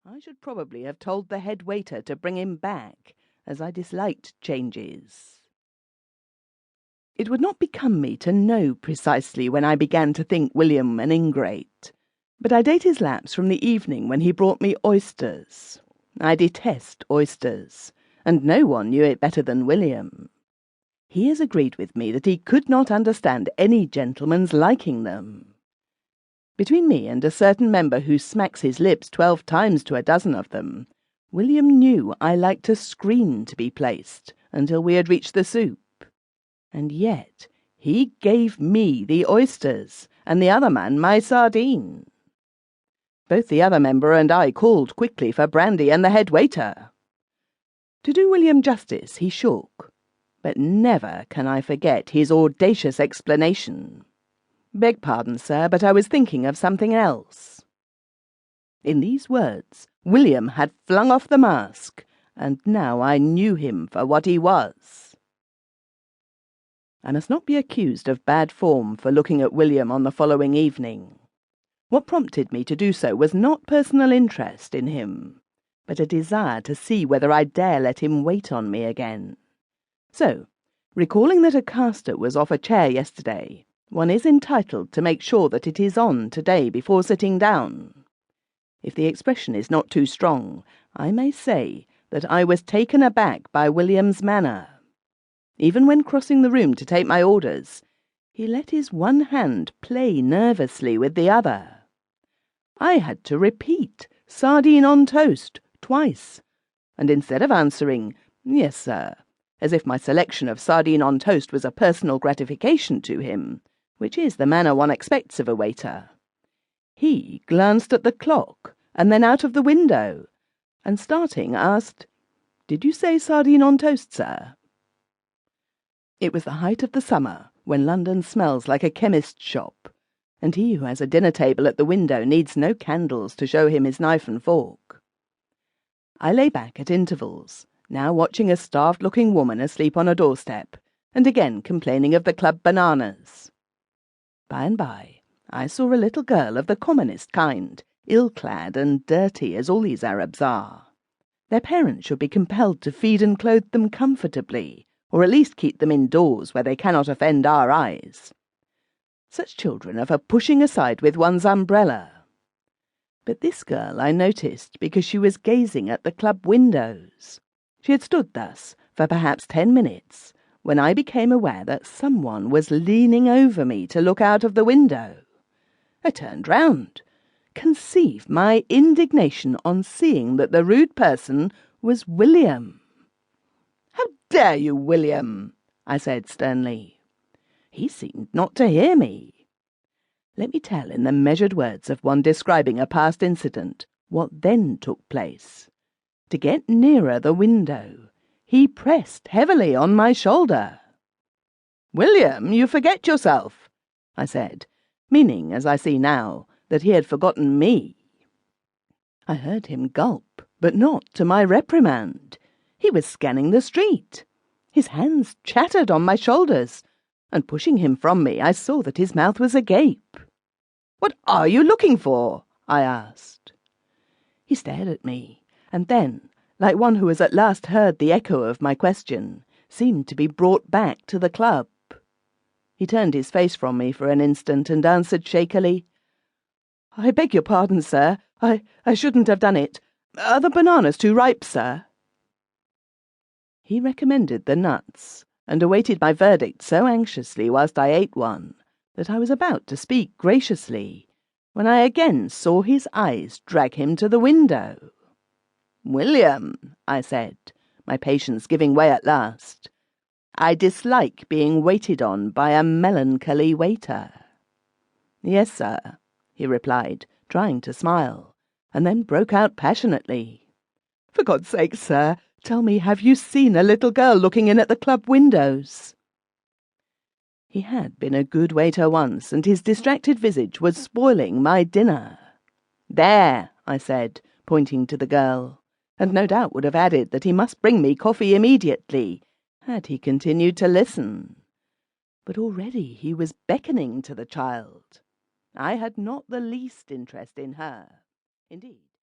I should probably have told the head waiter to bring him back, as I disliked changes. It would not become me to know precisely when I began to think William an ingrate, but I date his lapse from the evening when he brought me oysters. I detest oysters, and no one knew it better than William. He has agreed with me that he could not understand any gentleman's liking them. Between me and a certain member who smacks his lips 12 times to a dozen of them, William knew I liked a screen to be placed until we had reached the soup. And yet he gave me the oysters, and the other man my sardine. Both the other member and I called quickly for brandy and the head waiter. To do William justice, he shook, but never can I forget his audacious explanation. "Beg pardon, sir, but I was thinking of something else." In these words, William had flung off the mask, and now I knew him for what he was. I must not be accused of bad form for looking at William on the following evening. What prompted me to do so was not personal interest in him, but a desire to see whether I dare let him wait on me again. So, recalling that a caster was off a chair yesterday, one is entitled to make sure that it is on today before sitting down. If the expression is not too strong, I may say that I was taken aback by William's manner. Even when crossing the room to take my orders, he let his one hand play nervously with the other. I had to repeat "sardine on toast" twice, and instead of answering "Yes, sir," as if my selection of sardine on toast was a personal gratification to him, which is the manner one expects of a waiter, he glanced at the clock and then out of the window, and starting asked, "Did you say sardine on toast, sir?" It was the height of the summer, when London smells like a chemist's shop, and he who has a dinner table at the window needs no candles to show him his knife and fork. I lay back at intervals, now watching a starved-looking woman asleep on a doorstep, and again complaining of the club bananas. By and by, I saw a little girl of the commonest kind, ill-clad and dirty as all these Arabs are. Their parents should be compelled to feed and clothe them comfortably, or at least keep them indoors where they cannot offend our eyes. Such children are for pushing aside with one's umbrella. But this girl I noticed because she was gazing at the club windows. She had stood thus for perhaps 10 minutes, when I became aware that someone was leaning over me to look out of the window. I turned round. Conceive my indignation on seeing that the rude person was William. "How dare you, William?" I said sternly. He seemed not to hear me. Let me tell in the measured words of one describing a past incident what then took place. To get nearer the window, he pressed heavily on my shoulder. "William, you forget yourself," I said, meaning, as I see now, that he had forgotten me. I heard him gulp, but not to my reprimand. He was scanning the street. His hands chattered on my shoulders, and pushing him from me, I saw that his mouth was agape. "What are you looking for?" I asked. He stared at me, and then, like one who has at last heard the echo of my question, seemed to be brought back to the club. He turned his face from me for an instant and answered shakily, "I beg your pardon, sir. I shouldn't have done it. Are the bananas too ripe, sir?" He recommended the nuts, and awaited my verdict so anxiously whilst I ate one, that I was about to speak graciously, when I again saw his eyes drag him to the window. "William," I said, my patience giving way at last, "I dislike being waited on by a melancholy waiter." "Yes, sir," he replied, trying to smile, and then broke out passionately, "For God's sake, sir, tell me, have you seen a little girl looking in at the club windows?" He had been a good waiter once, and his distracted visage was spoiling my dinner. "There," I said, pointing to the girl, and no doubt would have added that he must bring me coffee immediately, had he continued to listen. But already he was beckoning to the child. I had not the least interest in her. Indeed,